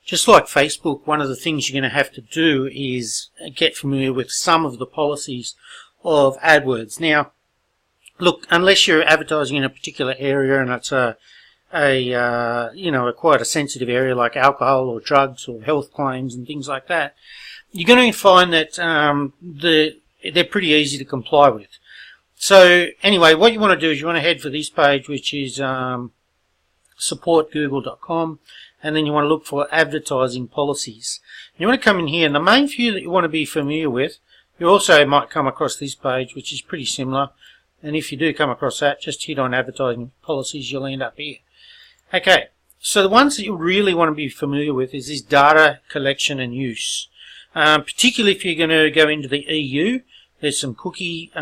Just like Facebook, one of the things you're going to have to do is get familiar with some of the policies of AdWords. Now, look, unless you're advertising in a particular area and it's quite a sensitive area like alcohol or drugs or health claims and things like that, you're going to find that they're pretty easy to comply with. So anyway, what you want to do is you want to head for this page, which is supportgoogle.com, and then you want to look for advertising policies. You want to come in here, and the main few that you want to be familiar with, you also might come across this page, which is pretty similar, and if you do come across that, just hit on advertising policies, you'll end up here. Okay, so the ones that you really want to be familiar with is this data collection and use. Particularly if you're going to go into the EU, there's some cookie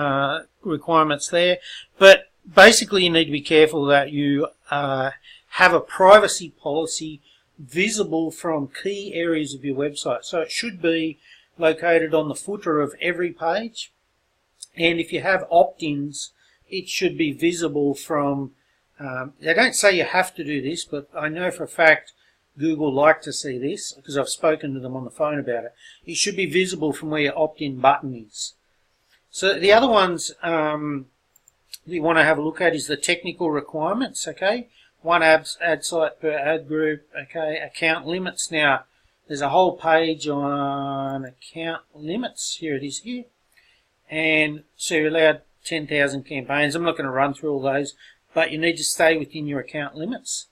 requirements there, but basically you need to be careful that you have a privacy policy visible from key areas of your website. So it should be located on the footer of every page, and if you have opt-ins, it should be visible from, they don't say you have to do this, but I know for a fact Google like to see this because I've spoken to them on the phone about it. It should be visible from where your opt-in button is. So the other ones you want to have a look at is the technical requirements, okay? One ad site per ad group, okay? Account limits. Now, there's a whole page on account limits. Here it is here. And so you're allowed 10,000 campaigns. I'm not going to run through all those, but you need to stay within your account limits.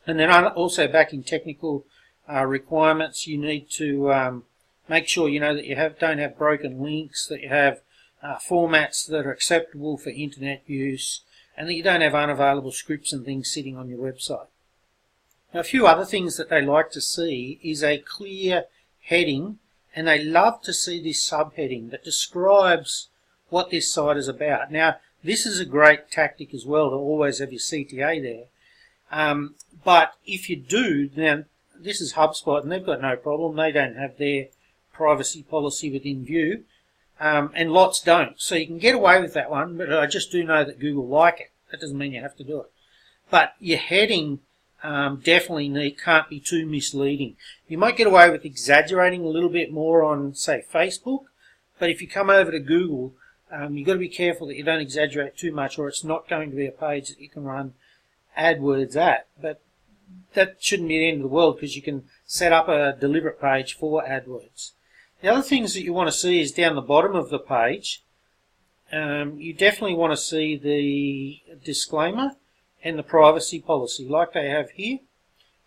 And then also back in technical requirements, you need to make sure you know that you don't have broken links, that you have formats that are acceptable for internet use, and that you don't have unavailable scripts and things sitting on your website. Now, a few other things that they like to see is a clear heading, and they love to see this subheading that describes what this site is about. Now, this is a great tactic as well to always have your CTA there. But if you do, then this is HubSpot, and they've got no problem. They don't have their privacy policy within view, and lots don't. So you can get away with that one, but I just do know that Google like it. That doesn't mean you have to do it. But your heading definitely can't be too misleading. You might get away with exaggerating a little bit more on, say, Facebook, but if you come over to Google, you've got to be careful that you don't exaggerate too much, or it's not going to be a page that you can run AdWords at. But that shouldn't be the end of the world, because you can set up a deliberate page for AdWords. The other things that you want to see is down the bottom of the page. You definitely want to see the disclaimer and the privacy policy like they have here,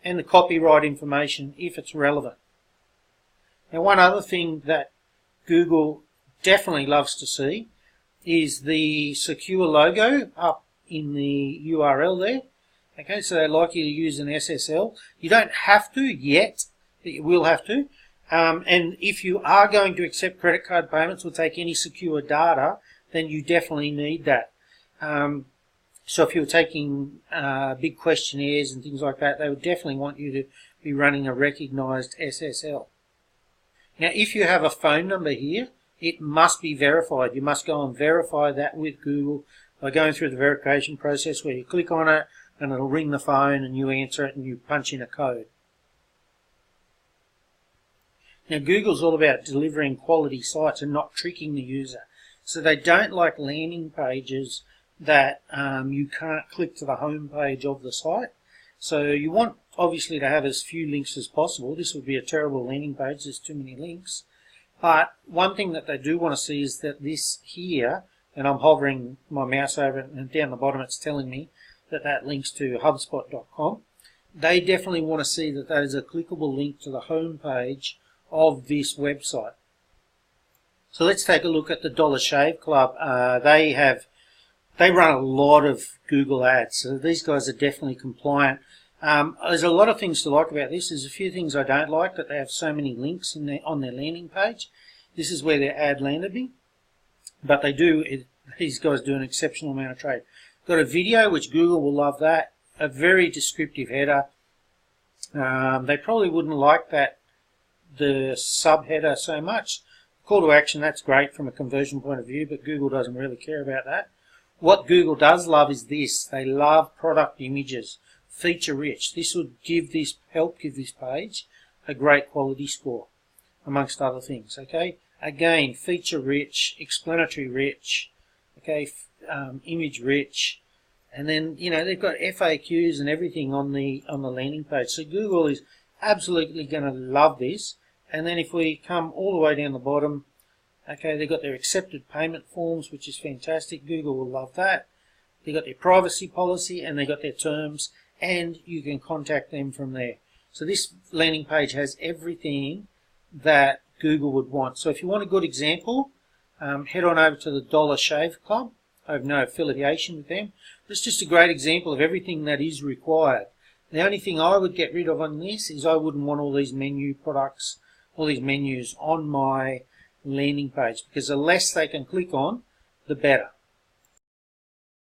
and the copyright information if it's relevant. Now, one other thing that Google definitely loves to see is the secure logo up in the URL there. Okay, so they'd like you to use an SSL. You don't have to yet, but you will have to. And if you are going to accept credit card payments or take any secure data, then you definitely need that. So if you're taking big questionnaires and things like that, they would definitely want you to be running a recognized SSL. Now, if you have a phone number here, it must be verified. You must go and verify that with Google by going through the verification process where you click on it and it'll ring the phone and you answer it and you punch in a code. Now, Google's all about delivering quality sites and not tricking the user. So they don't like landing pages that you can't click to the home page of the site. So you want, obviously, to have as few links as possible. This would be a terrible landing page. There's too many links. But one thing that they do want to see is that this here, and I'm hovering my mouse over it, and down the bottom it's telling me that that links to HubSpot.com. They definitely want to see that that is a clickable link to the home page of this website. So let's take a look at the Dollar Shave Club. They run a lot of Google ads, so these guys are definitely compliant. There's a lot of things to like about this. There's a few things I don't like, that they have so many links on their landing page. This is where their ad landed me, but these guys do an exceptional amount of trade. Got a video, which Google will love that. A very descriptive header. They probably wouldn't like the subheader so much. Call to action, that's great from a conversion point of view, but Google doesn't really care about that. What Google does love is this. They love product images, feature rich. This would help give this page a great quality score, amongst other things. Okay, again, feature rich, explanatory rich, okay, image rich, and then they've got FAQs and everything on the landing page. So Google is absolutely going to love this. And then if we come all the way down the bottom, okay, they've got their accepted payment forms, which is fantastic. Google will love that. They've got their privacy policy and they've got their terms, and you can contact them from there. So this landing page has everything that Google would want. So if you want a good example, head on over to the Dollar Shave Club. I have no affiliation with them. But it's just a great example of everything that is required. The only thing I would get rid of on this is I wouldn't want all these menu products, all these menus on my landing page, because the less they can click on, the better.